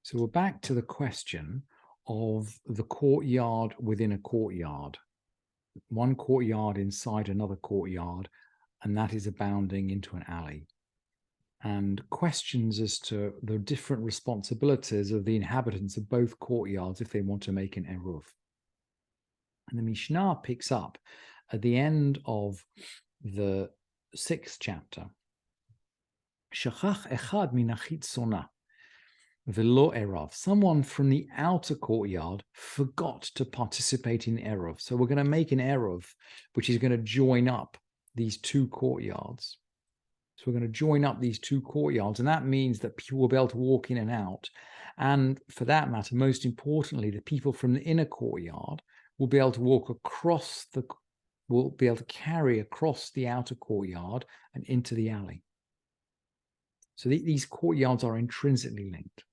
So we're back to the question of the courtyard within a courtyard. One courtyard inside another courtyard, and that is abounding into an alley. And questions as to the different responsibilities of the inhabitants of both courtyards if they want to make an eruv. And the Mishnah picks up at the end of the 6th chapter. Shachach echad min achitzona velo erav. Someone from the outer courtyard forgot to participate in eruv. So we're going to make an eruv, which is going to join up these two courtyards. So we're going to join up these two courtyards, and that means that people will be able to walk in and out. And for that matter, most importantly, the people from the inner courtyard will be able to walk across will be able to carry across the outer courtyard and into the alley. So these courtyards are intrinsically linked.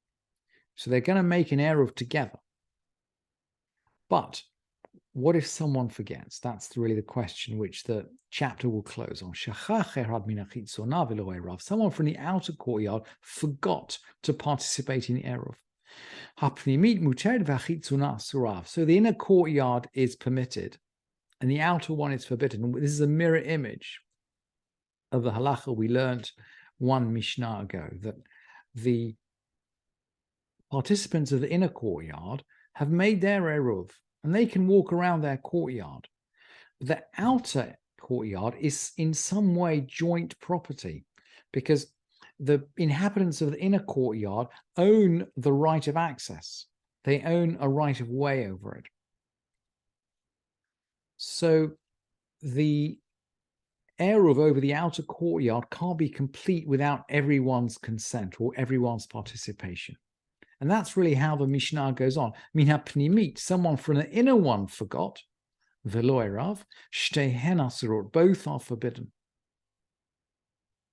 So they're going to make an eruv together. But what if someone forgets? That's really the question which the chapter will close on. Someone from the outer courtyard forgot to participate in eruv. So the inner courtyard is permitted and the outer one is forbidden. This is a mirror image of the halacha we learned one Mishnah ago, that the participants of the inner courtyard have made their eruv and they can walk around their courtyard. The outer courtyard is in some way joint property because the inhabitants of the inner courtyard own the right of access. They own a right of way over it. So the eruv over the outer courtyard can't be complete without everyone's consent or everyone's participation. And that's really how the Mishnah goes on. Minha pnimit, someone from the inner one forgot, velo erav, shtehen asurot, both are forbidden.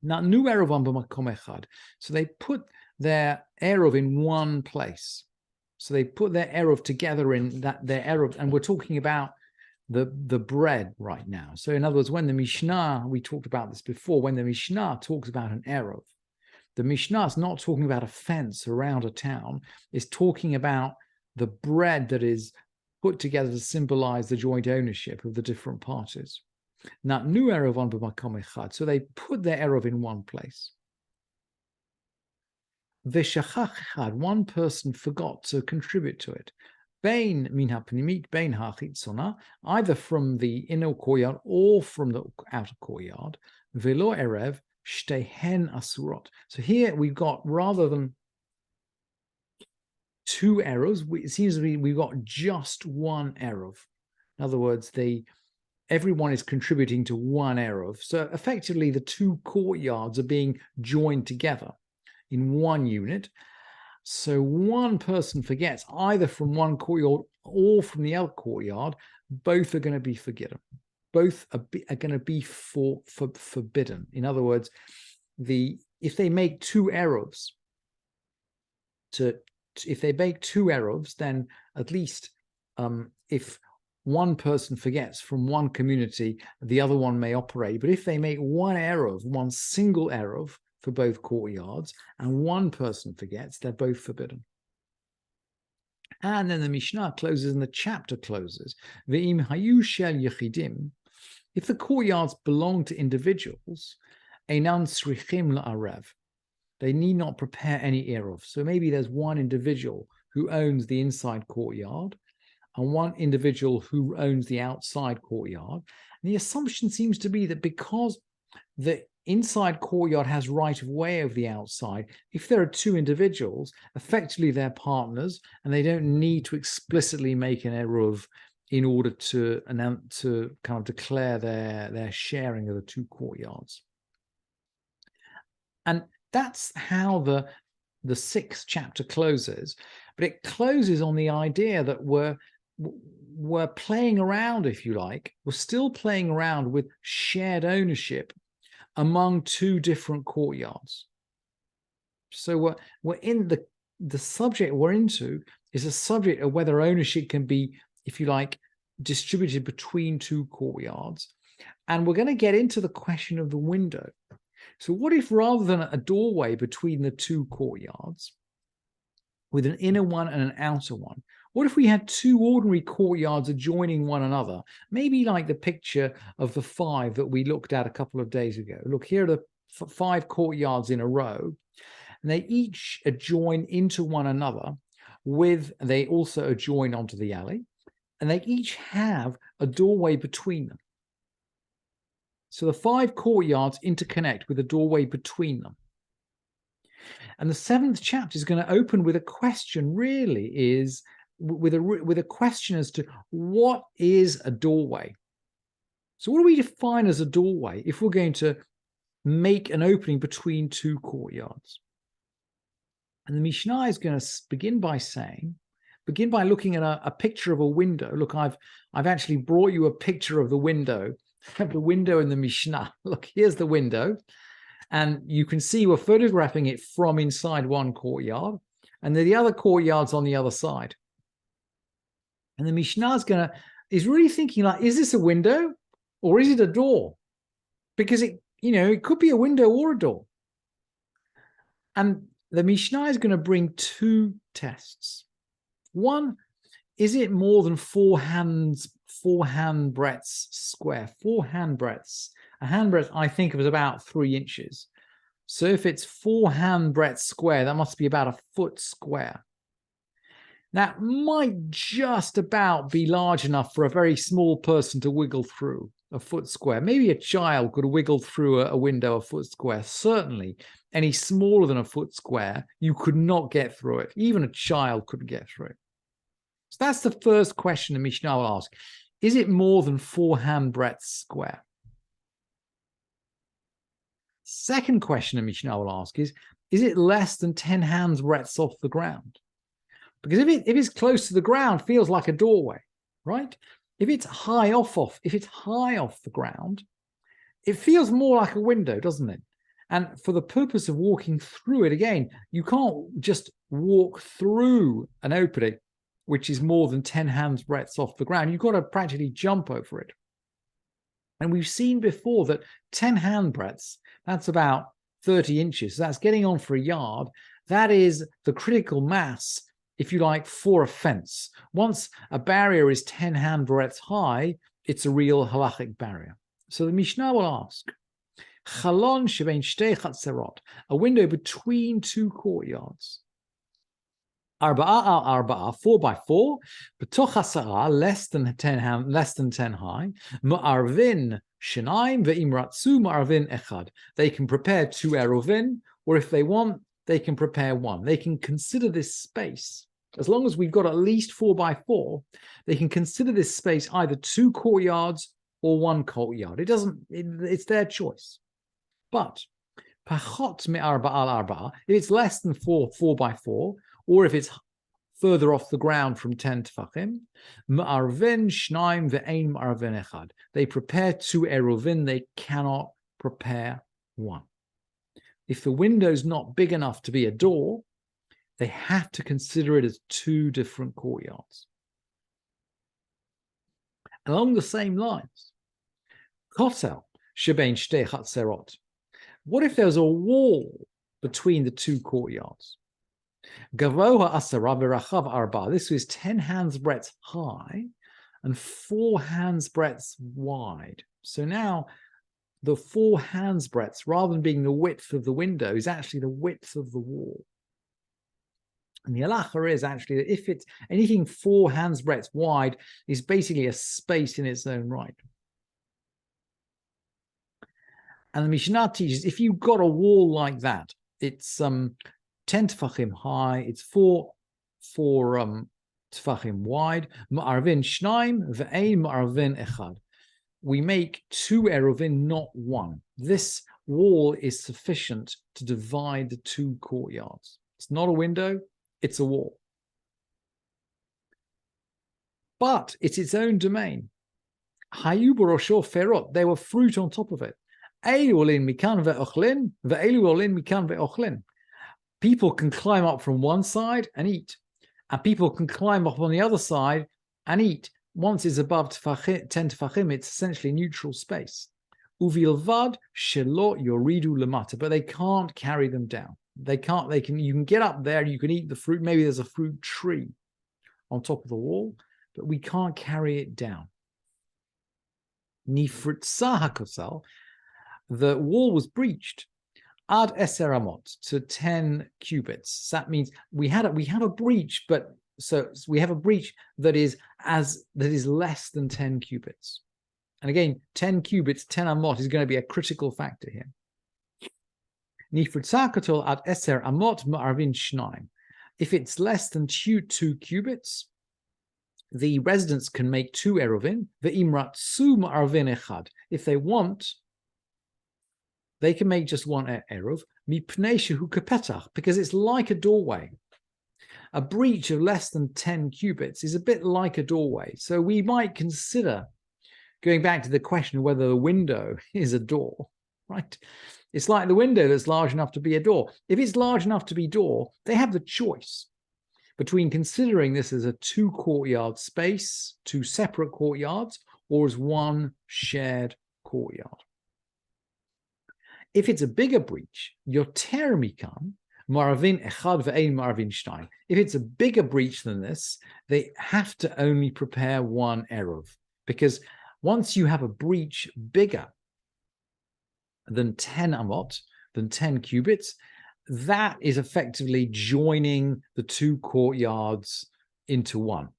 Now, nu eruvam b'makom echad. So they put their eruv in one place. So they put their eruv together in their eruv, and we're talking about the bread right now. So in other words, when the Mishnah, we talked about this before, when the Mishnah talks about an eruv, the Mishnah is not talking about a fence around a town. It's talking about the bread that is put together to symbolize the joint ownership of the different parties. Now, nu eruvan b'makom echad. So they put their eruv in one place. V'shachach echad, one person forgot to contribute to it. Bein min hapnimit, bein hachitzona, either from the inner courtyard or from the outer courtyard. Velo erev shtehen asurot. So here we've got, rather than two eruvs, it seems to be we've got just one eruv. In other words, everyone is contributing to one eruv. So effectively, the two courtyards are being joined together in one unit. So one person forgets either from one courtyard or from the other courtyard, both are going to be forgiven. Both are going to be forbidden. In other words, if they make two eruvs, then at least if one person forgets from one community, the other one may operate. But if they make one eruv, one single eruv for both courtyards, and one person forgets, they're both forbidden. And then the Mishnah closes and the chapter closes. Ve'im hayu shel yechidim, if the courtyards belong to individuals, einan srichim la'arev, they need not prepare any eruv. So maybe there's one individual who owns the inside courtyard and one individual who owns the outside courtyard. And the assumption seems to be that because the inside courtyard has right of way over the outside, if there are two individuals, effectively they're partners and they don't need to explicitly make an eruv in order to kind of declare their sharing of the two courtyards. And that's how the 6th chapter closes, but it closes on the idea that we're playing around, if you like, we're still playing around with shared ownership among two different courtyards. So we're in the subject we're into is a subject of whether ownership can be, if you like, distributed between two courtyards. And we're going to get into the question of the window. So what if rather than a doorway between the two courtyards, with an inner one and an outer one? What if we had two ordinary courtyards adjoining one another? Maybe like the picture of the 5 that we looked at a couple of days ago. Look, here are the 5 courtyards in a row, and they each adjoin into one another they also adjoin onto the alley, and they each have a doorway between them. So the 5 courtyards interconnect with a doorway between them. And the 7th chapter is going to open with a question, really, is with a question as to what is a doorway. So what do we define as a doorway if we're going to make an opening between 2 courtyards? And the Mishnah is going to begin by looking at a picture of a window. Look, I've actually brought you a picture of the window in the Mishnah. Look, here's the window. And you can see we're photographing it from inside one courtyard, and the other courtyard's on the other side. And the Mishnah is really thinking, like, is this a window or is it a door? Because it could be a window or a door. And the Mishnah is going to bring 2 tests. One, is it more than 4 hand breadths square? 4 hand breadths. A hand breadth, I think, of is about 3 inches. So if it's 4 hand breadths square, that must be about a foot square. That might just about be large enough for a very small person to wiggle through a foot square. Maybe a child could wiggle through a window a foot square. Certainly, any smaller than a foot square, you could not get through it. Even a child couldn't get through it. So that's the first question the Mishnah will ask. Is it more than 4 hand breadths square? Second question the Mishnah will ask is it less than 10 hands breadths off the ground? Because if it's close to the ground, it feels like a doorway, right? If it's high off the ground, it feels more like a window, doesn't it? And for the purpose of walking through it, again, you can't just walk through an opening which is more than 10 hands breadths off the ground. You've got to practically jump over it. And we've seen before that 10 hand breadths, that's about 30 inches. So that's getting on for a yard. That is the critical mass, if you like, for a fence. Once a barrier is 10 hand breadths high, it's a real halachic barrier. So the Mishnah will ask, Chalon shebein shtei chatzerot, a window between 2 courtyards. Arba'a al arba'a, 4 by 4, b'toch hasara, less than 10 high, ma'arvin shenaim ve'imratzu ma'arvin echad. They can prepare 2 eruvin, or if they want, they can prepare 1. They can consider this space, as long as we've got at least 4 by 4, they can consider this space either 2 courtyards or 1 courtyard. It's their choice. But pachot me'arba'a al arba'a, if it's less than 4 by 4, or if it's further off the ground from 10 tefachim, ma'arvin shnaim ve'ein ma'arvin echad. They prepare 2 eruvin, they cannot prepare 1. If the window's not big enough to be a door, they have to consider it as 2 different courtyards. Along the same lines, kotel shebein shtei chatzerot. What if there's a wall between the 2 courtyards? Gavoha asara v'rachav arba. This was 10 hands breadths high and 4 hands breadths wide. So now the 4 hands breadths, rather than being the width of the window, is actually the width of the wall. And the halacha is actually that if it's anything 4 hands breadths wide, is basically a space in its own right. And the Mishnah teaches if you've got a wall like that, it's 10 tefachim high, it's 4 tefachim wide. Ma'arvin shnaim ve'ein ma'arvin echad. We make 2 eruvin, not 1. This wall is sufficient to divide the 2 courtyards. It's not a window, it's a wall. But it's its own domain. Hayu borosho ferot, there were fruit on top of it. People can climb up from one side and eat, and people can climb up on the other side and eat. Once it's above 10 tefachim, it's essentially neutral space. Uvilvad shelo yoridu lamata, but they can't carry them down. They can't. You can get up there. You can eat the fruit. Maybe there's a fruit tree on top of the wall, but we can't carry it down. Nifritza hakosal. The wall was breached. Ad eser amot, to 10 cubits. That means we have a breach, but so we have a breach that is less than 10 cubits. And again, 10 cubits, 10 amot is going to be a critical factor here. Nifritzakatol ad eser amot ma'arvin shnaim. If it's less than 2 cubits, the residents can make 2 eruvin. Ve'imratsu ma'arvin echad. If they want, they can make just 1 eruv. Mipnei shehu kepetach, because it's like a doorway. A breach of less than 10 cubits is a bit like a doorway. So we might consider going back to the question of whether the window is a door, right? It's like the window that's large enough to be a door. If it's large enough to be a door, they have the choice between considering this as a 2 courtyard space, 2 separate courtyards, or as 1 shared courtyard. If it's a bigger breach, yoter mikan, maravin echad ve'ein maravin shtayim. If it's a bigger breach than this, they have to only prepare 1 eruv, because once you have a breach bigger than 10 amot, than 10 cubits, that is effectively joining the 2 courtyards into 1.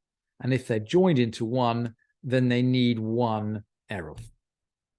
And if they're joined into 1, then they need 1 eruv.